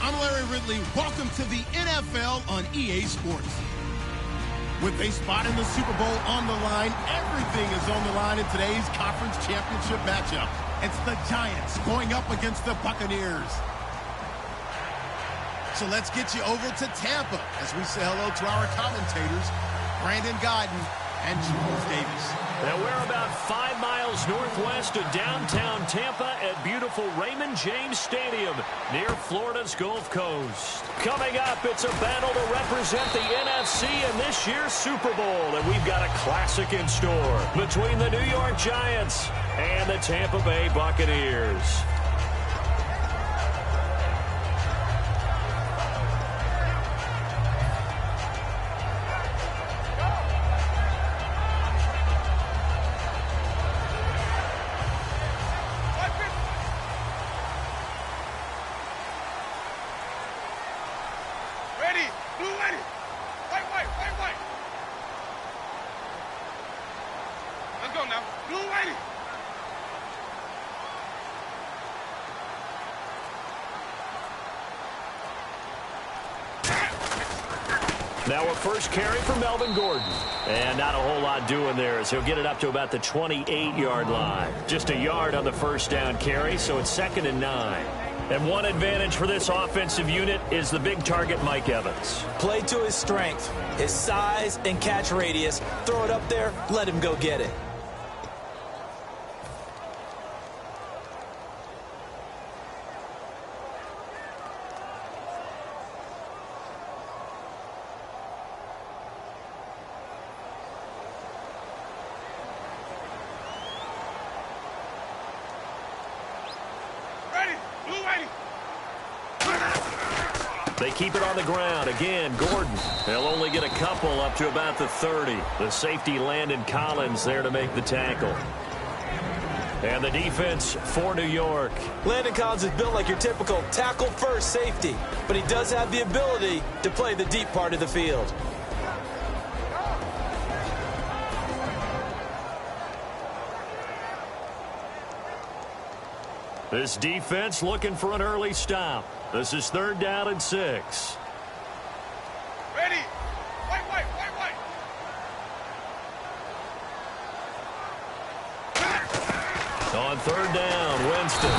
I'm Larry Ridley. Welcome to the NFL on EA Sports. With a spot in the Super Bowl on the line, everything is on the line in today's conference championship matchup. It's the Giants going up against the Buccaneers. So let's get you over to Tampa as we say hello to our commentators, Brandon Godden and Jules Davis. Now we're about 5 miles northwest of downtown Tampa at beautiful Raymond James Stadium near Florida's Gulf Coast. Coming up, it's a battle to represent the NFC in this year's Super Bowl, and we've got a classic in store between the New York Giants and the Tampa Bay Buccaneers. Now a first carry for Melvin Gordon. And not a whole lot doing there as he'll get it up to about the 28-yard line. Just a yard on the first down carry, so it's 2nd and 9. And one advantage for this offensive unit is the big target, Mike Evans. Play to his strength, his size and catch radius. Throw it up there, let him go get it. They keep it on the ground. Again, Gordon. They'll only get a couple up to about the 30. The safety, Landon Collins, there to make the tackle. And the defense for New York. Landon Collins is built like your typical tackle-first safety, but he does have the ability to play the deep part of the field. This defense looking for an early stop. This is 3rd down and 6. Ready. Wait. On 3rd down, Winston.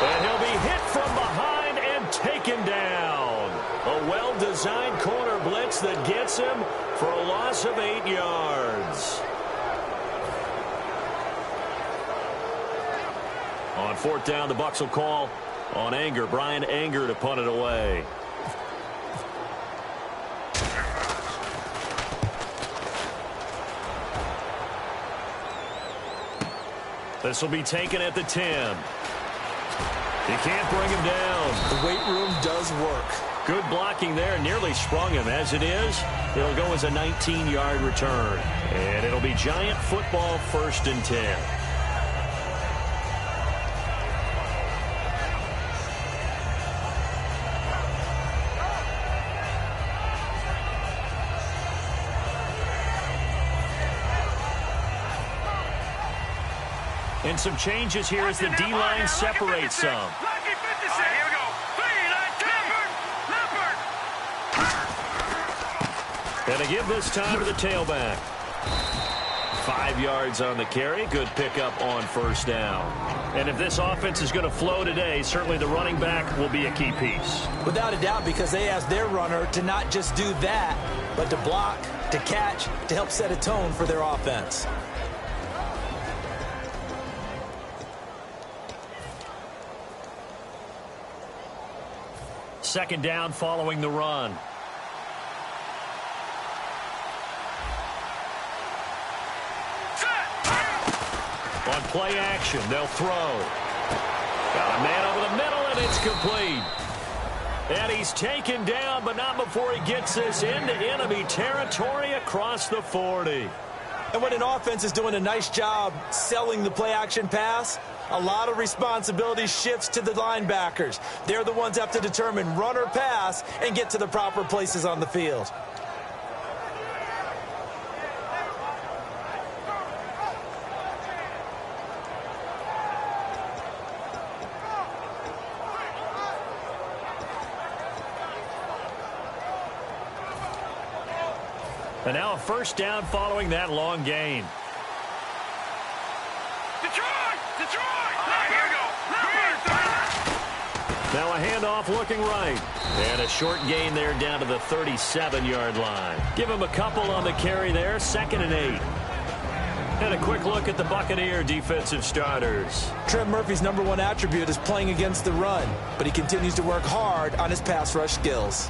And he'll be hit from behind and taken down. A well-designed corner blitz that gets him for a loss of 8 yards. On 4th down, the Bucs will call on Anger. Brian Anger to punt it away. This will be taken at the 10. You can't bring him down. The weight room does work. Good blocking there. Nearly sprung him. As it is, it'll go as a 19-yard return. And it'll be Giant football 1st and 10. And some changes here as the D-line separates some. Here we go. 3, 9, 10. And to give this time to the tailback. 5 yards on the carry. Good pickup on first down. And if this offense is going to flow today, certainly the running back will be a key piece. Without a doubt, because they ask their runner to not just do that, but to block, to catch, to help set a tone for their offense. Second down following the run. On play action, they'll throw. Got a man over the middle, and it's complete. And he's taken down, but not before he gets this into enemy territory across the 40. And when an offense is doing a nice job selling the play-action pass, a lot of responsibility shifts to the linebackers. They're the ones that have to determine run or pass and get to the proper places on the field. And now a first down following that long gain. Detroit! Here we go. Now a handoff looking right. And a short gain there down to the 37-yard line. Give him a couple on the carry there. 2nd and 8. And a quick look at the Buccaneer defensive starters. Trent Murphy's #1 attribute is playing against the run, but he continues to work hard on his pass rush skills.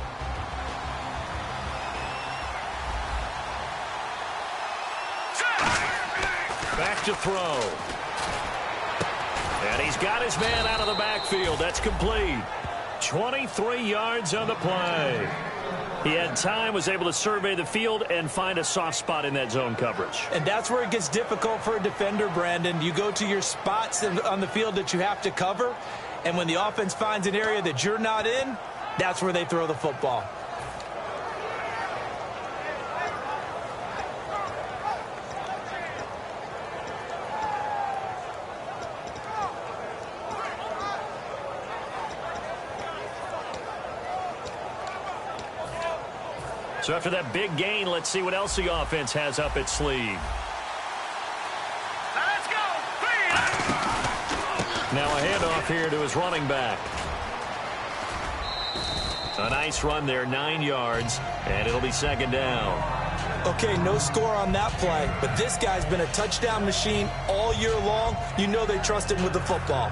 Back to throw. And he's got his man out of the backfield. That's complete. 23 yards on the play. He had time, was able to survey the field and find a soft spot in that zone coverage. And that's where it gets difficult for a defender, Brandon. You go to your spots on the field that you have to cover, and when the offense finds an area that you're not in, that's where they throw the football. So after that big gain, let's see what else the offense has up its sleeve. Let's go. Now a handoff here to his running back. A nice run there, 9 yards, and it'll be 2nd down. Okay, no score on that play, but this guy's been a touchdown machine all year long. You know they trust him with the football.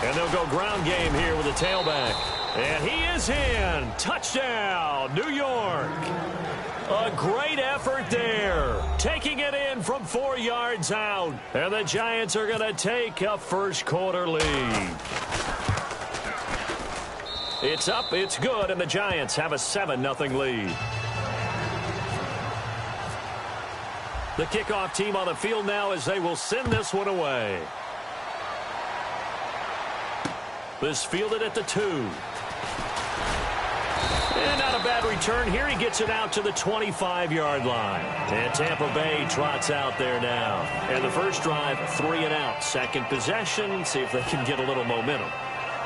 And they'll go ground game here with a tailback. And he is in. Touchdown, New York. A great effort there. Taking it in from 4 yards out. And the Giants are going to take a first quarter lead. It's up, it's good, and the Giants have a 7-0 lead. The kickoff team on the field now as they will send this one away. This fielded at the 2. And not a bad return here. He gets it out to the 25-yard line. And Tampa Bay trots out there now. And the first drive, 3 and out. Second possession, see if they can get a little momentum.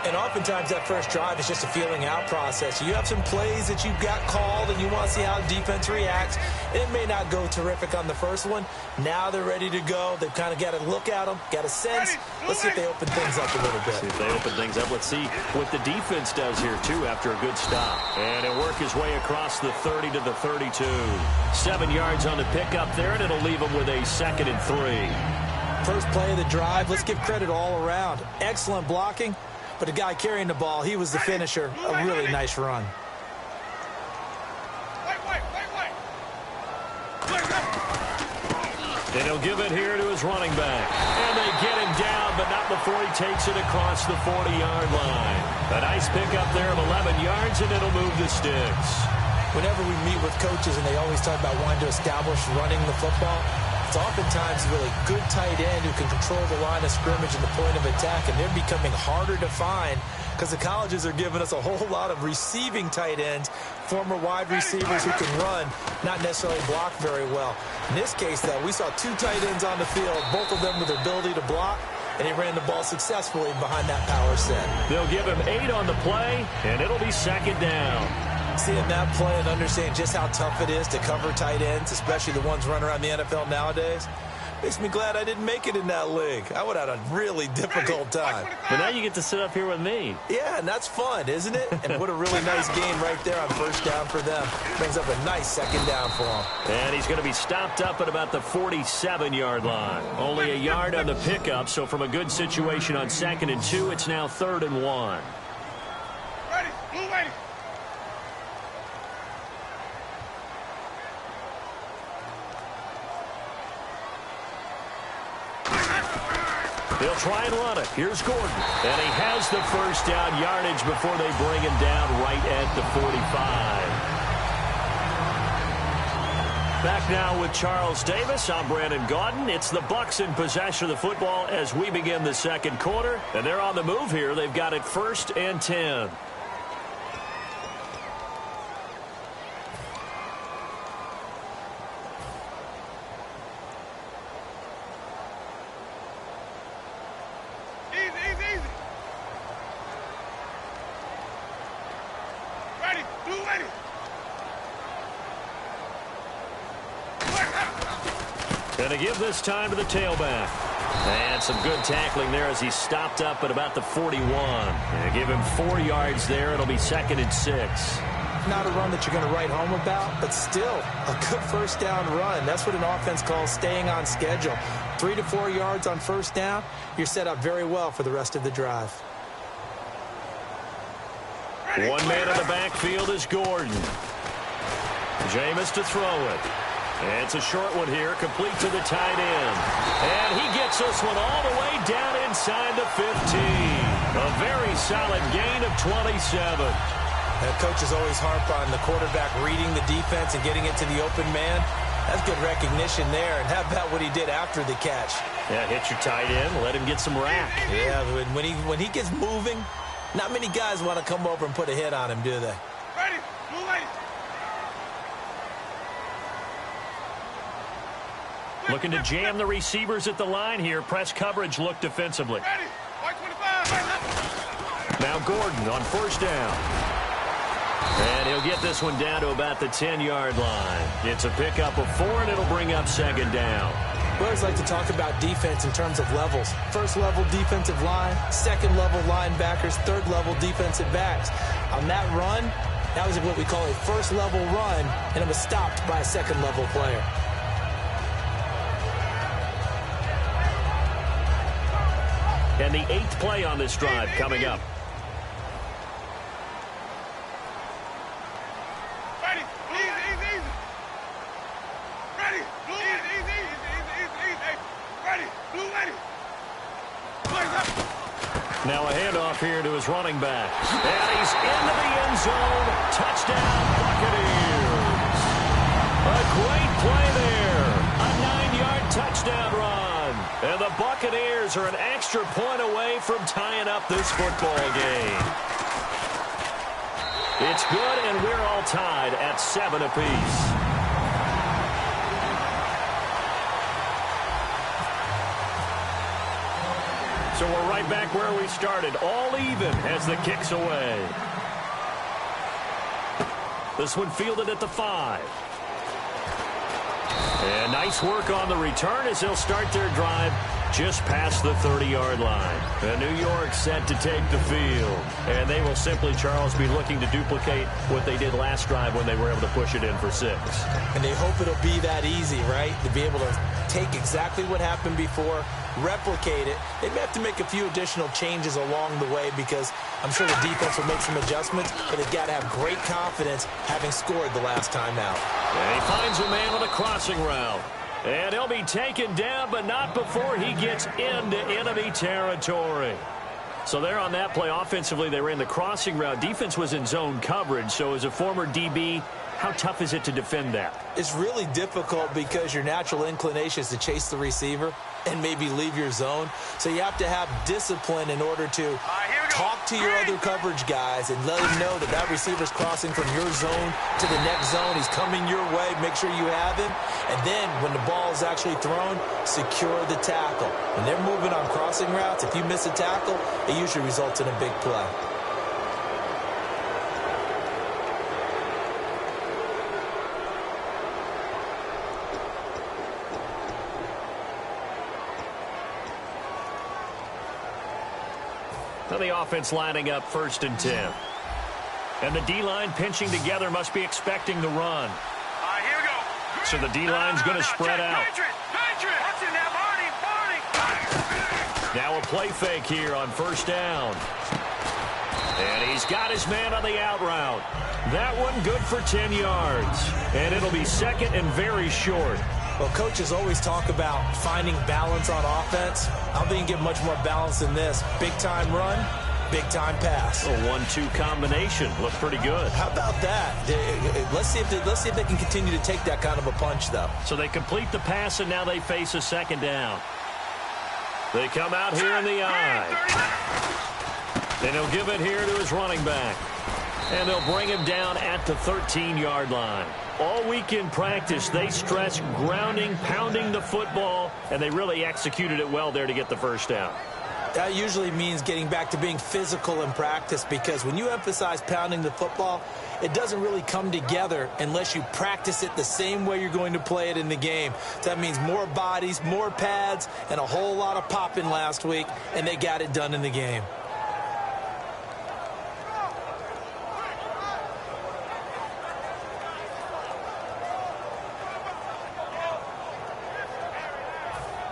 And oftentimes that first drive is just a feeling out process. You have some plays that you've got called and you want to see how the defense reacts. It may not go terrific on the first one. Now they're ready to go. They've kind of got to look at them, got a sense. Let's see if they open things up a little bit. See if they open things up. Let's see what the defense does here, too, after a good stop. And it'll work his way across the 30 to the 32. 7 yards on the pickup there, and it'll leave him with a 2nd and 3. First play of the drive. Let's give credit all around. Excellent blocking. But the guy carrying the ball, he was the finisher. A really nice run. And he'll give it here to his running back. And they get him down, but not before he takes it across the 40-yard line. A nice pickup there of 11 yards, and it'll move the sticks. Whenever we meet with coaches and they always talk about wanting to establish running the football, It's oftentimes a really good tight end who can control the line of scrimmage and the point of attack, and they're becoming harder to find because the colleges are giving us a whole lot of receiving tight ends, former wide receivers who can run, not necessarily block very well. In this case, though, we saw two tight ends on the field, both of them with the ability to block, and he ran the ball successfully behind that power set. They'll give him 8 on the play, and it'll be second down. Seeing that play and understanding just how tough it is to cover tight ends, especially the ones running around the NFL nowadays, makes me glad I didn't make it in that league. I would have had a really difficult time. But now you get to sit up here with me. Yeah, and that's fun, isn't it? And what a really nice game right there on first down for them. Brings up a nice second down for him. And he's going to be stopped up at about the 47-yard line. Only a yard on the pickup, so from a good situation on 2nd and 2, it's now 3rd and 1. Ready, blue ready. They'll try and run it. Here's Gordon. And he has the first down yardage before they bring him down right at the 45. Back now with Charles Davis. I'm Brandon Gaudin. It's the Bucs in possession of the football as we begin the second quarter. And they're on the move here. They've got it 1st and 10. Going to give this time to the tailback. And some good tackling there as he's stopped up at about the 41. And give him 4 yards there. It'll be 2nd and 6. Not a run that you're going to write home about, but still a good first down run. That's what an offense calls staying on schedule. 3 to 4 yards on first down. You're set up very well for the rest of the drive. One man in the backfield is Gordon. Jameis to throw it. And it's a short one here, complete to the tight end. And he gets this one all the way down inside the 15. A very solid gain of 27. The coaches always harp on the quarterback reading the defense and getting it to the open man. That's good recognition there. And how about what he did after the catch? Yeah, hit your tight end, let him get some rack. Yeah, when he gets moving, not many guys want to come over and put a hit on him, do they? Ready, blue ready. Looking to jam the receivers at the line here. Press coverage look defensively. Ready, white 25. Now Gordon on first down. And he'll get this one down to about the 10-yard line. It's a pickup of 4, and it'll bring up 2nd down. We always like to talk about defense in terms of levels. First-level defensive line, second-level linebackers, third-level defensive backs. On that run, that was what we call a first-level run, and it was stopped by a second-level player. And the 8th play on this drive coming up. Ready, easy. Ready, blue easy. Ready, blue ready. Blaze up. Now a handoff here to his running back. And he's into the end zone. Touchdown, Buccaneers. A great play there. A 9-yard touchdown run. And the Buccaneers are an extra point away from tying up this football game. It's good, and we're all tied at 7 apiece. So we're right back where we started, all even as the kick's away. This one fielded at the 5. And nice work on the return as they'll start their drive just past the 30-yard line. And New York set to take the field. And they will simply, Charles, be looking to duplicate what they did last drive when they were able to push it in for 6. And they hope it'll be that easy, right? To be able to take exactly what happened before, replicate it. They may have to make a few additional changes along the way because I'm sure the defense will make some adjustments, but they've got to have great confidence having scored the last time out. And he finds a man on a crossing route. And he'll be taken down, but not before he gets into enemy territory. So there on that play, offensively, they ran the crossing route. Defense was in zone coverage, so as a former DB, How tough is it to defend that? It's really difficult because your natural inclination is to chase the receiver and maybe leave your zone. So you have to have discipline in order to talk to your other coverage guys and let them know that that receiver's crossing from your zone to the next zone. He's coming your way. Make sure you have him. And then when the ball is actually thrown, secure the tackle. When they're moving on crossing routes, if you miss a tackle, it usually results in a big play. Now the offense lining up 1st and 10. And the D-line pinching together must be expecting the run. Here we go. So the D-line's going to spread out. Now a play fake here on 1st down. And he's got his man on the out route. That one good for 10 yards. And it'll be 2nd and very short. Well, coaches always talk about finding balance on offense. I don't think you can get much more balance than this. Big-time run, big-time pass. A 1-2 combination. Looked pretty good. How about that? Let's see if they can continue to take that kind of a punch, though. So they complete the pass, and now they face a 2nd down. They come out here in the eye. Then he'll give it here to his running back. And they'll bring him down at the 13-yard line. All week in practice, they stress grounding, pounding the football, and they really executed it well there to get the 1st down. That usually means getting back to being physical in practice, because when you emphasize pounding the football, it doesn't really come together unless you practice it the same way you're going to play it in the game. So that means more bodies, more pads, and a whole lot of popping last week, and they got it done in the game.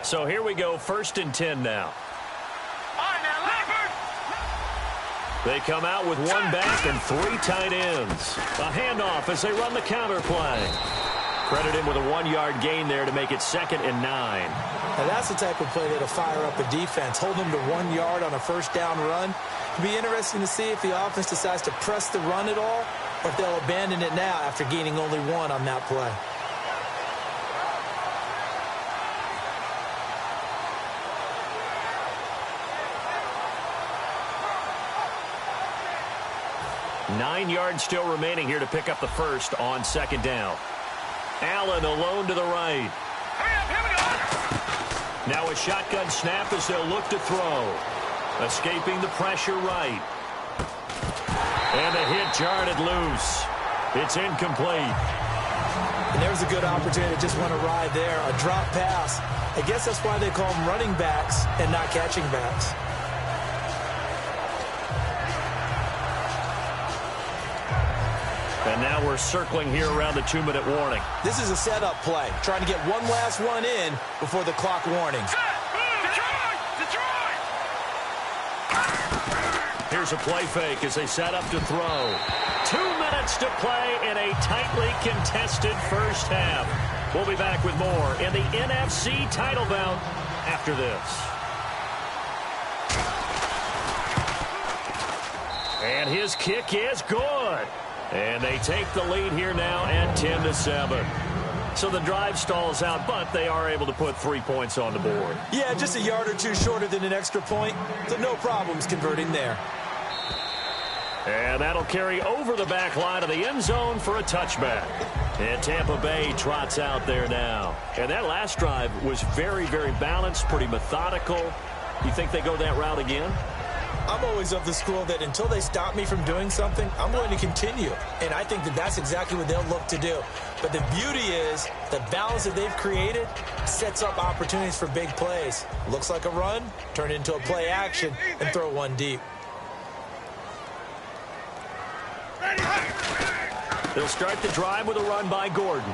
So here we go, 1st and 10 now. They come out with 1 back and 3 tight ends. A handoff as they run the counter play. Credit him with a 1-yard gain there to make it 2nd and 9. Now that's the type of play that'll fire up a defense. Hold them to 1 yard on a 1st down run. It'll be interesting to see if the offense decides to press the run at all, or if they'll abandon it now after gaining only 1 on that play. Nine yards still remaining here to pick up the 1st on 2nd down. Allen alone to the right. Now a shotgun snap as they'll look to throw. Escaping the pressure right. And the hit jarred it loose. It's incomplete. And there's a good opportunity to just want to ride there. A drop pass. I guess that's why they call them running backs and not catching backs. And now we're circling here around the 2-minute warning. This is a setup play, trying to get one last one in before the clock warning. Here's a play fake as they set up to throw. 2 minutes to play in a tightly contested 1st half. We'll be back with more in the NFC title bout after this. And his kick is good. And they take the lead here now at 10-7. So the drive stalls out, but they are able to put 3 points on the board. Yeah, just a yard or two shorter than an extra point, so no problems converting there. And that'll carry over the back line of the end zone for a touchback. And Tampa Bay trots out there now. And that last drive was very, very balanced, pretty methodical. You think they go that route again? I'm always of the school that until they stop me from doing something, I'm going to continue. And I think that that's exactly what they'll look to do. But the beauty is the balance that they've created sets up opportunities for big plays. Looks like a run, turn it into a play action, and throw one deep. They'll start the drive with a run by Gordon.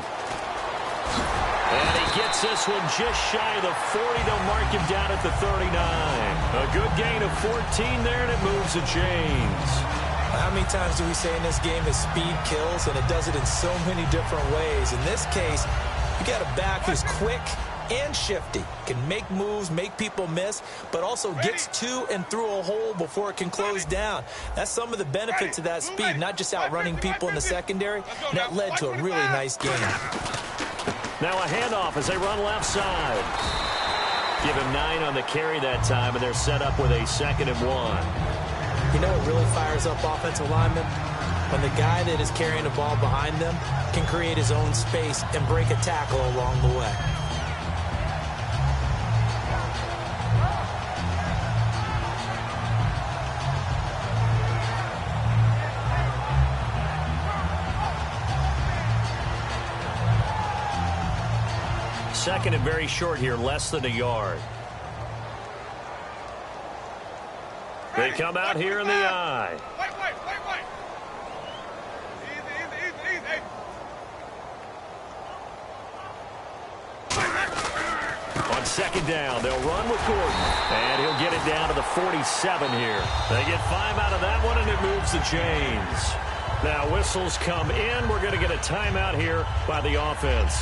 And he gets this one just shy of the 40. They'll mark him down at the 39. A good gain of 14 there, and it moves the chains. How many times do we say in this game that speed kills, and it does it in so many different ways? In this case, you got a back who's quick, and shifty. Can make moves, make people miss, but also gets to and through a hole before it can close down. That's some of the benefits of that speed, not just outrunning people in the secondary, and that led to a really nice game. Now a handoff as they run left side. Give him 9 on the carry that time, and they're set up with a 2nd and 1. You know what really fires up offensive linemen? When the guy that is carrying the ball behind them can create his own space and break a tackle along the way. Second and very short here, less than a yard. They come out here in the eye. On 2nd down, they'll run with Gordon, and he'll get it down to the 47 here. They get 5 out of that one, and it moves the chains. Now whistles come in. We're going to get a timeout here by the offense.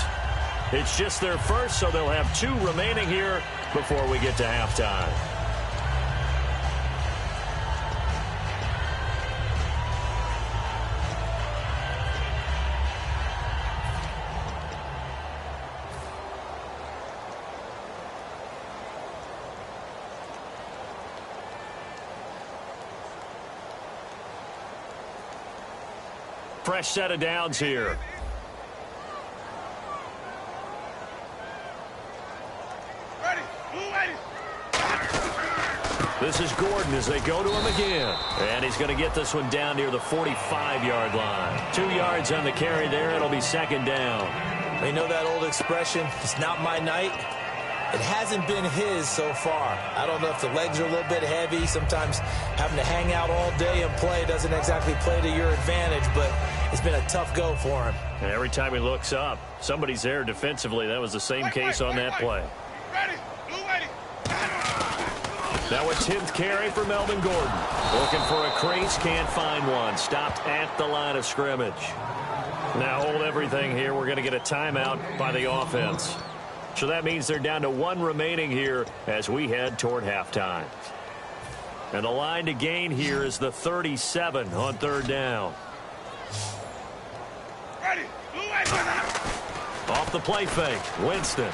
It's just their first, so they'll have 2 remaining here before we get to halftime. Fresh set of downs here. This is Gordon as they go to him again. And he's going to get this one down near the 45-yard line. 2 yards on the carry there. It'll be 2nd down. You know that old expression, it's not my night? It hasn't been his so far. I don't know if the legs are a little bit heavy. Sometimes having to hang out all day and play doesn't exactly play to your advantage, but it's been a tough go for him. And every time he looks up, somebody's there defensively. That was the same case on that play. Now a 10th carry for Melvin Gordon. Looking for a crease, can't find one. Stopped at the line of scrimmage. Now hold everything here. We're going to get a timeout by the offense. So that means they're down to 1 remaining here as we head toward halftime. And the line to gain here is the 37 on 3rd down. Off the play fake, Winston.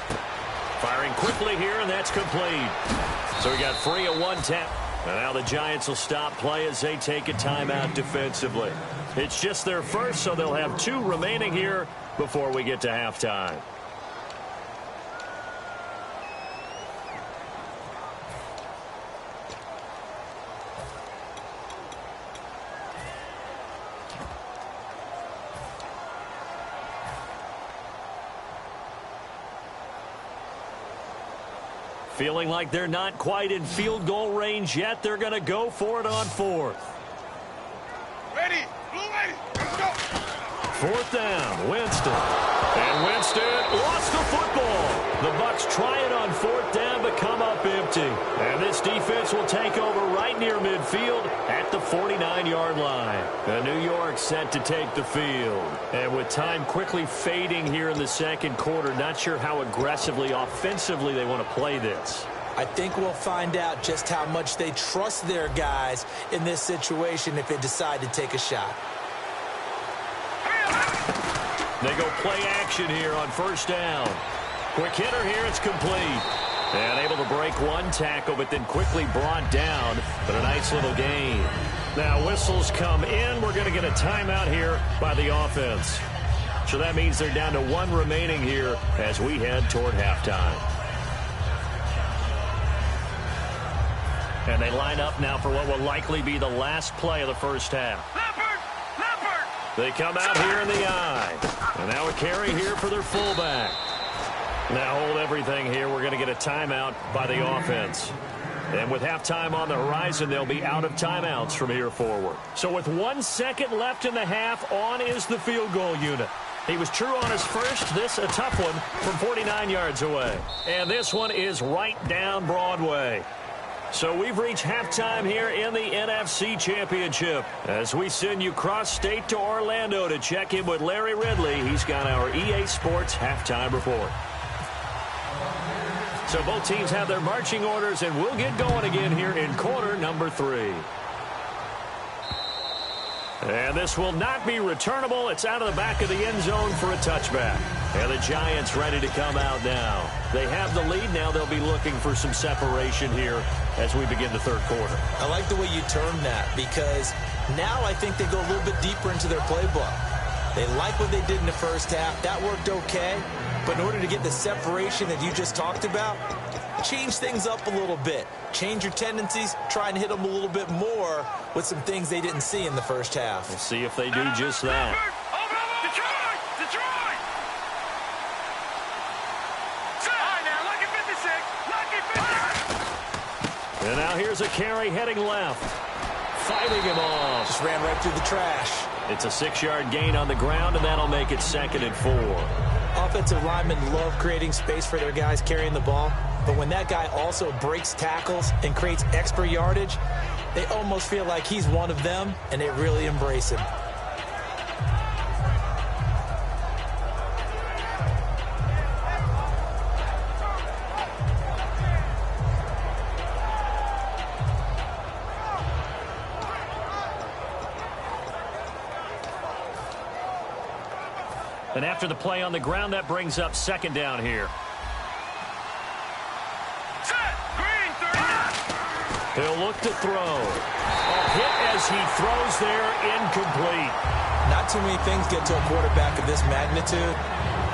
Firing quickly here, and that's complete. So we got free at 1-10. And now the Giants will stop play as they take a timeout defensively. It's just their first, so they'll have 2 remaining here before we get to halftime. Feeling like they're not quite in field goal range yet. They're going to go for it on 4th. Ready, blue ready, let's go. 4th down, Winston. And Winston lost the football. The Bucs try it on 4th down, but come up empty. And this defense will take over right near midfield at the 49-yard line. And New York set to take the field. And with time quickly fading here in the 2nd quarter, not sure how aggressively, offensively they want to play this. I think we'll find out just how much they trust their guys in this situation if they decide to take a shot. They go play action here on 1st down. Quick hitter here, it's complete. And able to break 1 tackle, but then quickly brought down. But a nice little gain. Now whistles come in. We're going to get a timeout here by the offense. So that means they're down to 1 remaining here as we head toward halftime. And they line up now for what will likely be the last play of the first half. They come out here in the eye. And now a carry here for their fullback. Now hold everything here. We're going to get a timeout by the offense. And with halftime on the horizon, they'll be out of timeouts from here forward. So with 1 second left in the half, on is the field goal unit. He was true on his first. This a tough one from 49 yards away. And this one is right down Broadway. So we've reached halftime here in the NFC Championship as we send you cross-state to Orlando to check in with Larry Ridley. He's got our EA Sports halftime report. So both teams have their marching orders, and we'll get going again here in quarter number 3. And this will not be returnable. It's out of the back of the end zone for a touchback. And the Giants ready to come out now. They have the lead. Now they'll be looking for some separation here as we begin the third quarter. I like the way you termed that, because now I think they go a little bit deeper into their playbook. They like what they did in the first half. That worked okay. But in order to get the separation that you just talked about, change things up a little bit. Change your tendencies. Try and hit them a little bit more with some things they didn't see in the first half. We'll see if they do just that. And now here's a carry heading left. Fighting him off. Just ran right through the trash. It's a 6-yard gain on the ground, and that'll make it 2nd and 4. Offensive linemen love creating space for their guys carrying the ball. But when that guy also breaks tackles and creates extra yardage, they almost feel like he's one of them, and they really embrace him. And after the play on the ground, that brings up 2nd down here. He'll look to throw. A hit as he throws there, incomplete. Not too many things get to a quarterback of this magnitude,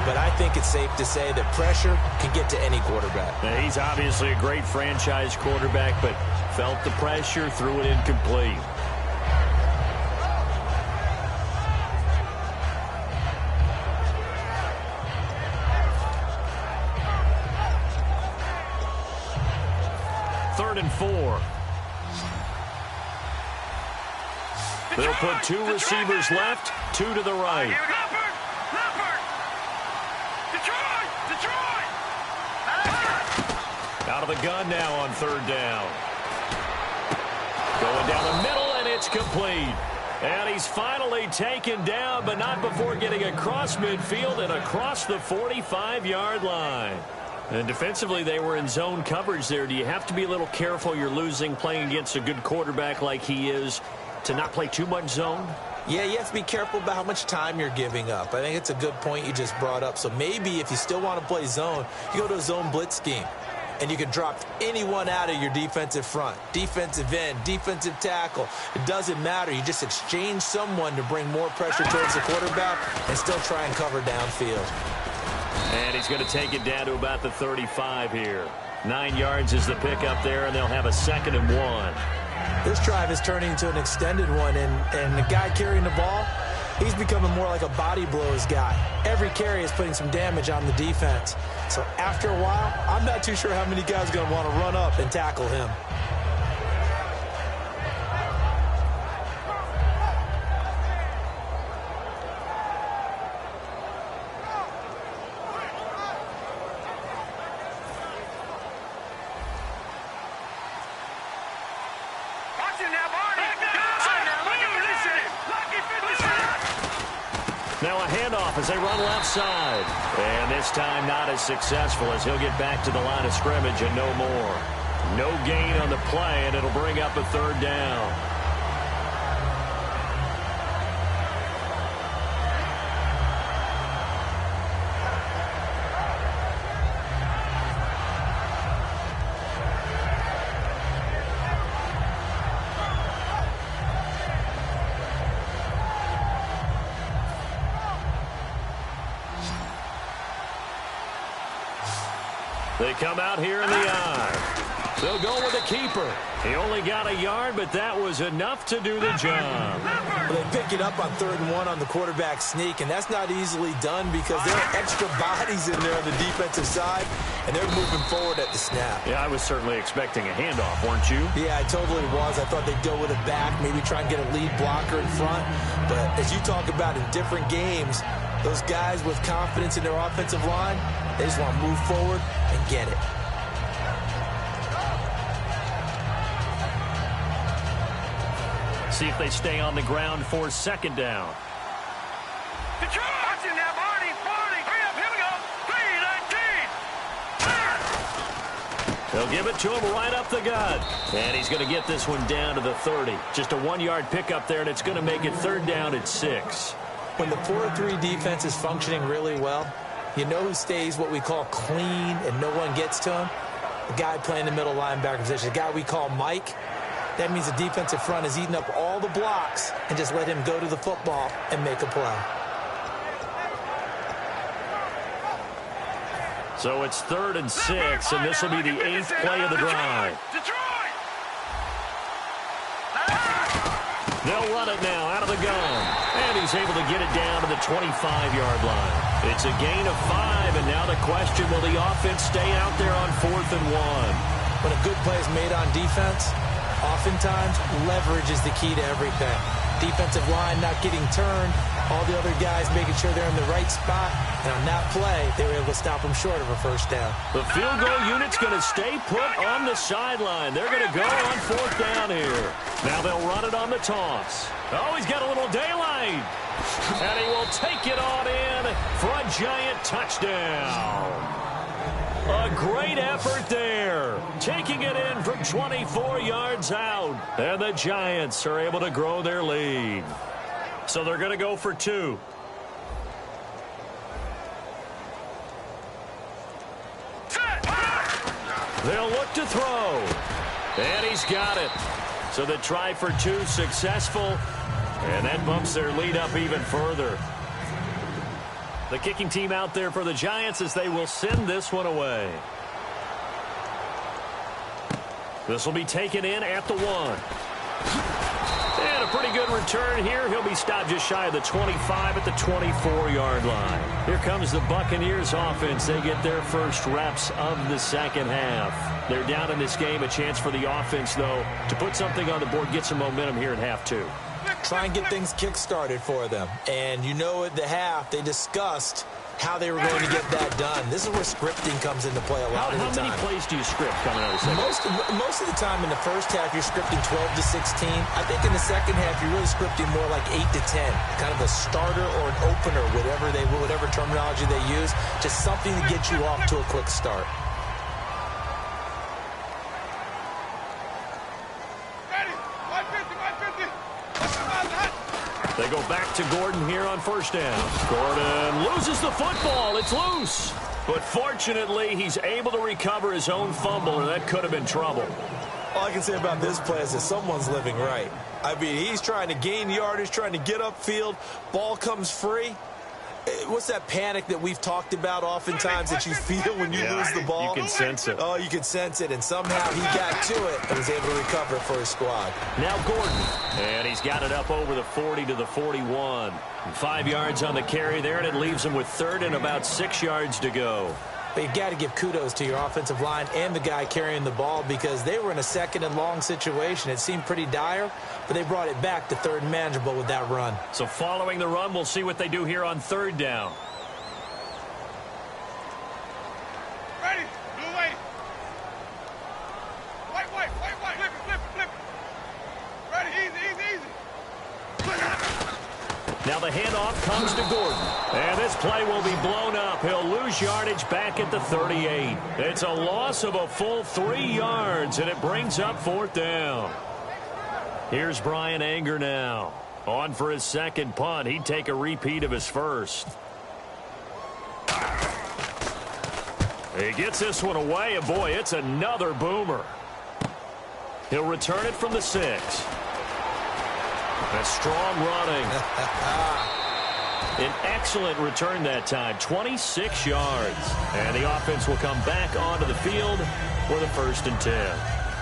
but I think it's safe to say that pressure can get to any quarterback. Now, he's obviously a great franchise quarterback, but felt the pressure, threw it incomplete. And 4. They'll put 2 receivers left, 2 to the right. Out of the gun now on 3rd down. Going down the middle, and it's complete. And he's finally taken down, but not before getting across midfield and across the 45-yard line. And defensively, they were in zone coverage there. Do you have to be a little careful? You're losing playing against a good quarterback like he is to not play too much zone? Yeah, you have to be careful about how much time you're giving up. I think it's a good point you just brought up. So maybe if you still want to play zone, you go to a zone blitz scheme. And you can drop anyone out of your defensive front. Defensive end, defensive tackle. It doesn't matter. You just exchange someone to bring more pressure towards the quarterback and still try and cover downfield. And he's going to take it down to about the 35 here. 9 yards is the pickup there, and they'll have a 2nd and 1. This drive is turning into an extended one, and the guy carrying the ball, he's becoming more like a body blows guy. Every carry is putting some damage on the defense. So after a while, I'm not too sure how many guys are going to want to run up and tackle him. Now a handoff as they run left side. And this time not as successful as he'll get back to the line of scrimmage and no more. No gain on the play, and it'll bring up a 3rd down. They come out here in the I. They'll go with a keeper. He only got a yard, but that was enough to do the job. Well, they pick it up on 3rd and 1 on the quarterback sneak, and that's not easily done because there are extra bodies in there on the defensive side, and they're moving forward at the snap. Yeah, I was certainly expecting a handoff, weren't you? Yeah, I totally was. I thought they'd go with it back, maybe try and get a lead blocker in front. But as you talk about in different games, those guys with confidence in their offensive line, they just want to move forward and get it. See if they stay on the ground for 2nd down. They'll give it to him right up the gut. And he's going to get this one down to the 30. Just a 1-yard pickup there, and it's going to make it 3rd down at 6. When the 4-3 defense is functioning really well, you know who stays what we call clean and no one gets to him? The guy playing the middle linebacker position, the guy we call Mike. That means the defensive front is eating up all the blocks and just let him go to the football and make a play. So it's 3rd and 6, and this will be the 8th play of the drive. They'll run it now out of the gun. And he's able to get it down to the 25-yard line. It's a gain of 5, and now the question, will the offense stay out there on 4th and 1? When a good play is made on defense, oftentimes leverage is the key to everything. Defensive line not getting turned, all the other guys making sure they're in the right spot, and on that play, they were able to stop them short of a 1st down. The field goal unit's going to stay put on the sideline. They're going to go on 4th down here. Now they'll run it on the toss. Oh, he's got a little daylight. And he will take it on in for a giant touchdown. A great effort there. Taking it in from 24 yards out. And the Giants are able to grow their lead. So they're going to go for 2. They'll look to throw. And he's got it. So the try for 2 successful. And that bumps their lead up even further. The kicking team out there for the Giants as they will send this one away. This will be taken in at the 1. And a pretty good return here. He'll be stopped just shy of the 25 at the 24-yard line. Here comes the Buccaneers offense. They get their first reps of the 2nd half. They're down in this game. A chance for the offense, though, to put something on the board, get some momentum here in half 2. Try and get things kick-started for them. And you know at the half, they discussed how they were going to get that done. This is where scripting comes into play a lot of the time. How many plays do you script coming out of the second? Most of the time in the first half, you're scripting 12 to 16. I think in the second half, you're really scripting more like 8 to 10. Kind of a starter or an opener, whatever terminology they use. Just something to get you off to a quick start. They go back to Gordon here on 1st down. Gordon loses the football. It's loose. But fortunately, he's able to recover his own fumble, or that could have been trouble. All I can say about this play is that someone's living right. I mean, he's trying to gain yardage, trying to get upfield. Ball comes free. What's that panic that we've talked about oftentimes that you feel when you lose the ball? You can sense it. Oh, you can sense it, and somehow he got to it and was able to recover for his squad. Now Gordon, and he's got it up over the 40 to the 41. 5 yards on the carry there, and it leaves him with 3rd and about 6 yards to go. But you got to give kudos to your offensive line and the guy carrying the ball because they were in a 2nd and long situation. It seemed pretty dire, but they brought it back to 3rd and manageable with that run. So following the run, we'll see what they do here on 3rd down. Ready, blue white. White, flip. Ready, easy. Now the handoff comes to Gordon. And this play will be blown up. He'll lose yardage back at the 38. It's a loss of a full 3 yards, and it brings up 4th down. Here's Brian Anger now. On for his 2nd punt. He'd take a repeat of his 1st. He gets this one away, and boy, it's another boomer. He'll return it from the 6. A strong running. An excellent return that time, 26 yards. And the offense will come back onto the field for the 1st and 10.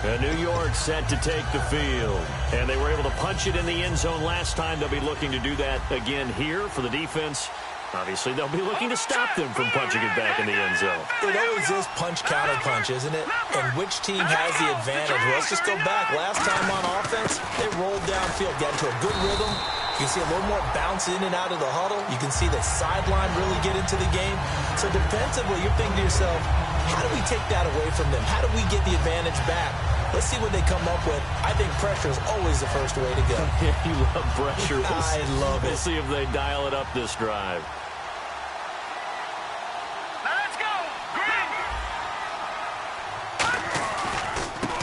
And New York set to take the field. And they were able to punch it in the end zone last time. They'll be looking to do that again here for the defense. Obviously, they'll be looking to stop them from punching it back in the end zone. It always is punch-counter-punch, isn't it? And which team has the advantage? Well, let's just go back. Last time on offense, they rolled downfield, got into a good rhythm. You can see a little more bounce in and out of the huddle. You can see the sideline really get into the game. So defensively, you're thinking to yourself, how do we take that away from them? How do we get the advantage back? Let's see what they come up with. I think pressure is always the first way to go. Yeah, you love pressure. I love it. We'll see if they dial it up this drive. Now let's go. Green.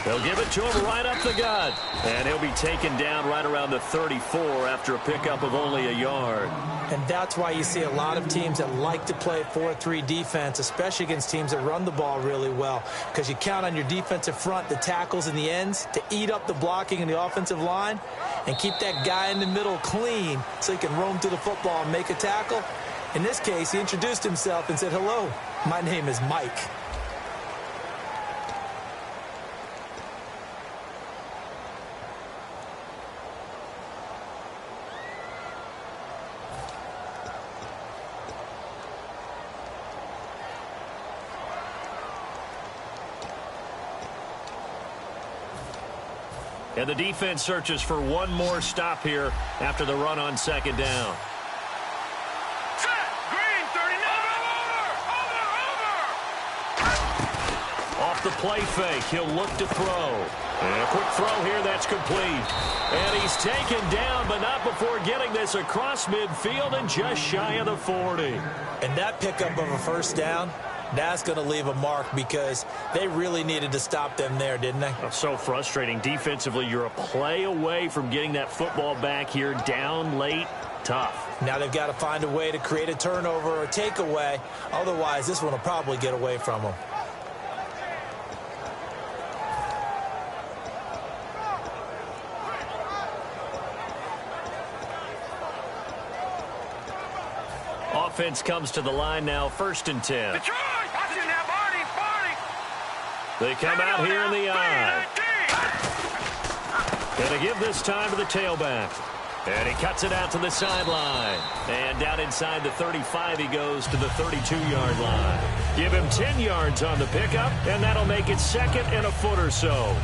They'll give it to him right up the gut. And he'll be taken down right around the 34 after a pickup of only a yard. And that's why you see a lot of teams that like to play 4-3 defense, especially against teams that run the ball really well, because you count on your defensive front, the tackles and the ends, to eat up the blocking in the offensive line and keep that guy in the middle clean so he can roam through the football and make a tackle. In this case, he introduced himself and said, "Hello, my name is Mike." And the defense searches for one more stop here after the run on second down. Set. Green, 39. Over. Off the play fake, he'll look to throw. And a quick throw here, that's complete. And he's taken down, but not before getting this across midfield and just shy of the 40. And that pickup of a first down, that's going to leave a mark because they really needed to stop them there, didn't they? Oh, so frustrating. Defensively, you're a play away from getting that football back here down late. Tough. Now they've got to find a way to create a turnover or takeaway. Otherwise, this one will probably get away from them. Offense comes to the line now, 1st and 10. Detroit. Watch it now, Barney. They come out here in the eye. Going to give this time to the tailback. And he cuts it out to the sideline. And down inside the 35, he goes to the 32-yard line. Give him 10 yards on the pickup, and that'll make it 2nd and a foot or so.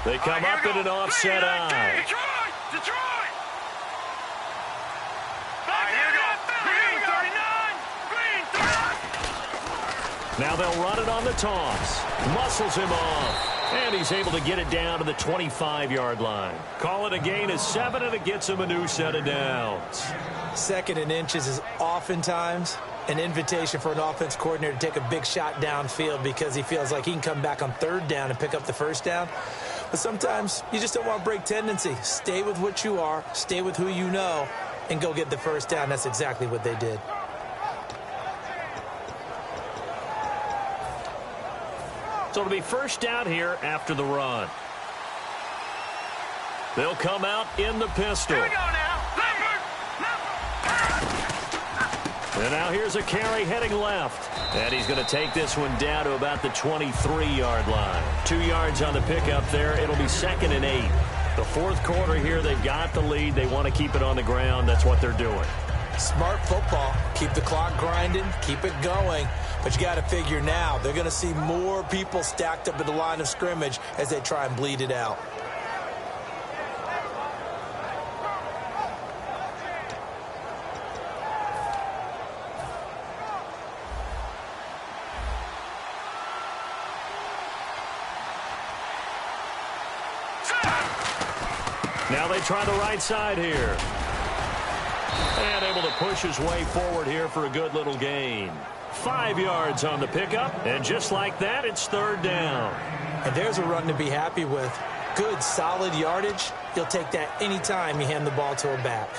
They come up in an offset eye. Detroit. Here we go. Green, 39. Green, 39. Now they'll run it on the toss. Muscles him off. And he's able to get it down to the 25-yard line. Call it a gain of 7, and it gets him a new set of downs. 2nd and inches is oftentimes an invitation for an offense coordinator to take a big shot downfield because he feels like he can come back on 3rd down and pick up the 1st down. But sometimes you just don't want to break tendency. Stay with what you are, stay with who you know, and go get the 1st down. That's exactly what they did. So it'll be 1st down here after the run. They'll come out in the pistol. Here we go now. And now here's a carry heading left. And he's going to take this one down to about the 23-yard line. 2 yards on the pickup there. It'll be 2nd and 8. The 4th quarter here, they've got the lead. They want to keep it on the ground. That's what they're doing. Smart football. Keep the clock grinding. Keep it going. But you got to figure now, they're going to see more people stacked up at the line of scrimmage as they try and bleed it out. Now they try the right side here. And able to push his way forward here for a good little gain. 5 yards on the pickup, and just like that, it's 3rd down. And there's a run to be happy with. Good, solid yardage. You'll take that anytime you hand the ball to a back.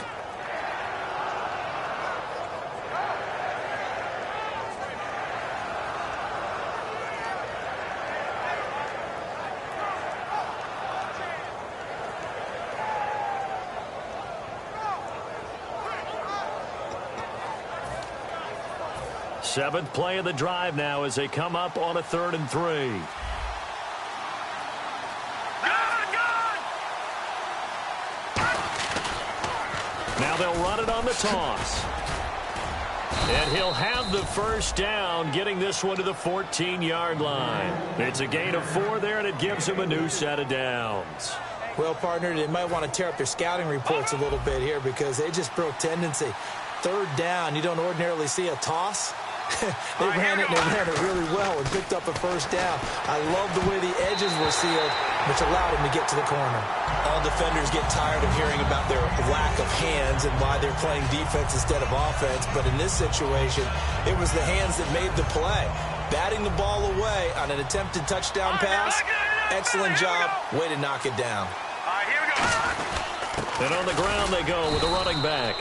Seventh play of the drive now as they come up on a 3rd and 3. Now they'll run it on the toss. And he'll have the 1st down, getting this one to the 14-yard line. It's a gain of 4 there, and it gives him a new set of downs. Well, partner, they might want to tear up their scouting reports a little bit here because they just broke tendency. Third down, you don't ordinarily see a toss. They ran it really well and picked up a first down. I love the way the edges were sealed, which allowed him to get to the corner. All defenders get tired of hearing about their lack of hands and why they're playing defense instead of offense. But in this situation, it was the hands that made the play. Batting the ball away on an attempted touchdown pass. Excellent job. Way to knock it down. And on the ground they go with a running back.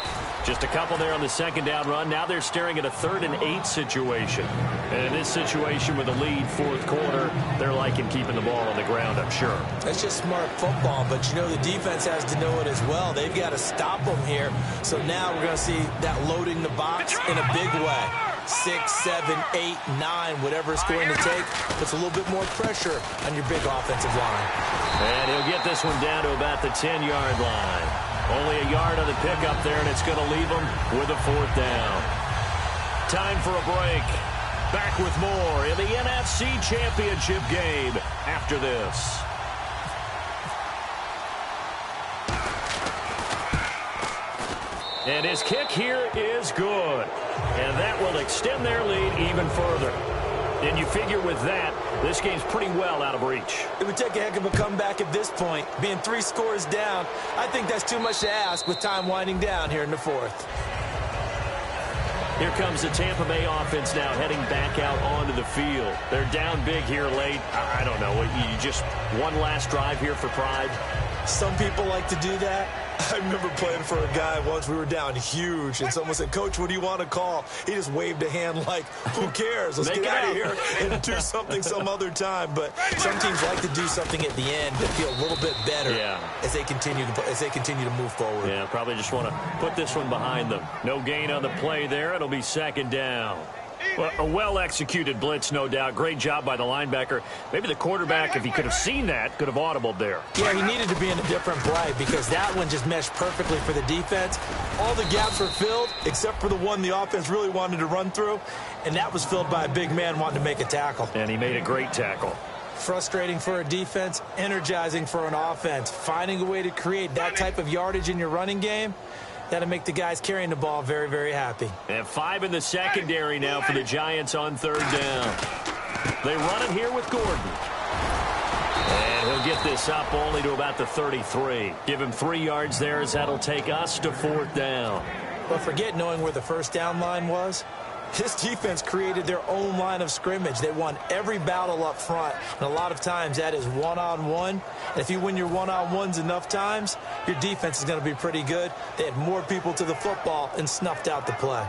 Just a couple there on the second down run. Now they're staring at a 3rd and 8 situation. And in this situation with a lead, fourth quarter, they're liking keeping the ball on the ground, I'm sure. That's just smart football, but you know the defense has to know it as well. They've got to stop them here. So now we're going to see that loading the box in a big way. 6, 7, 8, 9, whatever it's going to take, puts a little bit more pressure on your big offensive line. And he'll get this one down to about the 10-yard line. Only a yard on the pickup there, and it's going to leave him with a 4th down. Time for a break. Back with more in the NFC Championship game after this. And his kick here is good. And that will extend their lead even further. And you figure with that, this game's pretty well out of reach. It would take a heck of a comeback at this point. Being 3 scores down, I think that's too much to ask with time winding down here in the 4th. Here comes the Tampa Bay offense now heading back out onto the field. They're down big here late. I don't know. You just one last drive here for pride? Some people like to do that. I remember playing for a guy once. We were down huge, and someone said, "Coach, what do you want to call?" He just waved a hand like, "Who cares? Let's get out of here and do something some other time." But some teams like to do something at the end to feel a little bit better as they continue to move forward. Yeah, probably just want to put this one behind them. No gain on the play there. It'll be 2nd down. Well, a well-executed blitz, no doubt. Great job by the linebacker. Maybe the quarterback, if he could have seen that, could have audibled there. Yeah, he needed to be in a different play because that one just meshed perfectly for the defense. All the gaps were filled except for the one the offense really wanted to run through, and that was filled by a big man wanting to make a tackle. And he made a great tackle. Frustrating for a defense, energizing for an offense. Finding a way to create that type of yardage in your running game, that'll make the guys carrying the ball very, very happy. And 5 in the secondary now for the Giants on 3rd down. They run it here with Gordon. And he'll get this up only to about the 33. Give him 3 yards there as that'll take us to 4th down. But forget knowing where the first down line was. This defense created their own line of scrimmage. They won every battle up front, and a lot of times that is one-on-one. And if you win your one-on-ones enough times, your defense is going to be pretty good. They had more people to the football and snuffed out the play.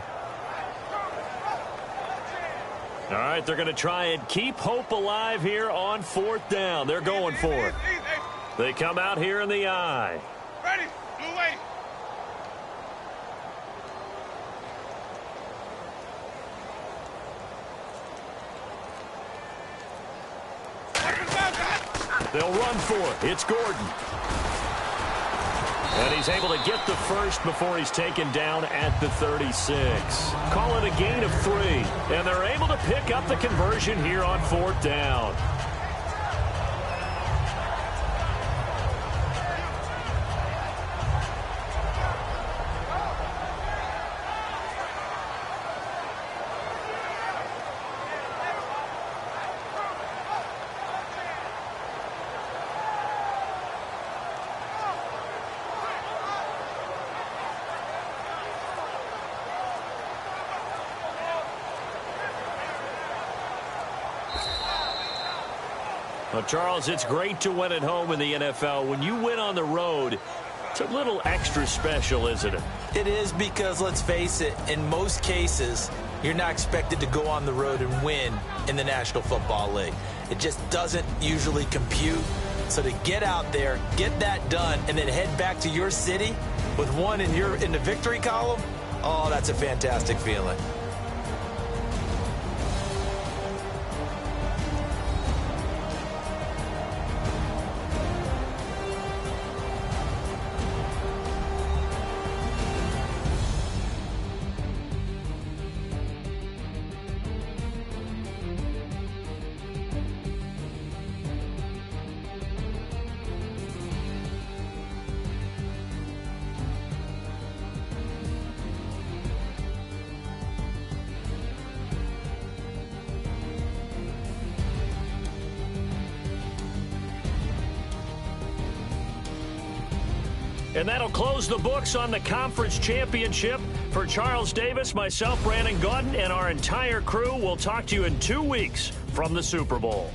All right, they're going to try and keep hope alive here on 4th down. They're going for it. They come out here in the eye. Ready, blue way. They'll run for it. It's Gordon. And he's able to get the first before he's taken down at the 36. Call it a gain of 3. And they're able to pick up the conversion here on 4th down. Well, Charles, it's great to win at home in the NFL. When you win on the road, it's a little extra special, isn't it? It is because, let's face it, in most cases, you're not expected to go on the road and win in the National Football League. It just doesn't usually compute. So to get out there, get that done, and then head back to your city with one in the victory column, oh, that's a fantastic feeling. And that'll close the books on the conference championship. For Charles Davis, myself, Brandon Gaudin, and our entire crew, we'll talk to you in 2 weeks from the Super Bowl.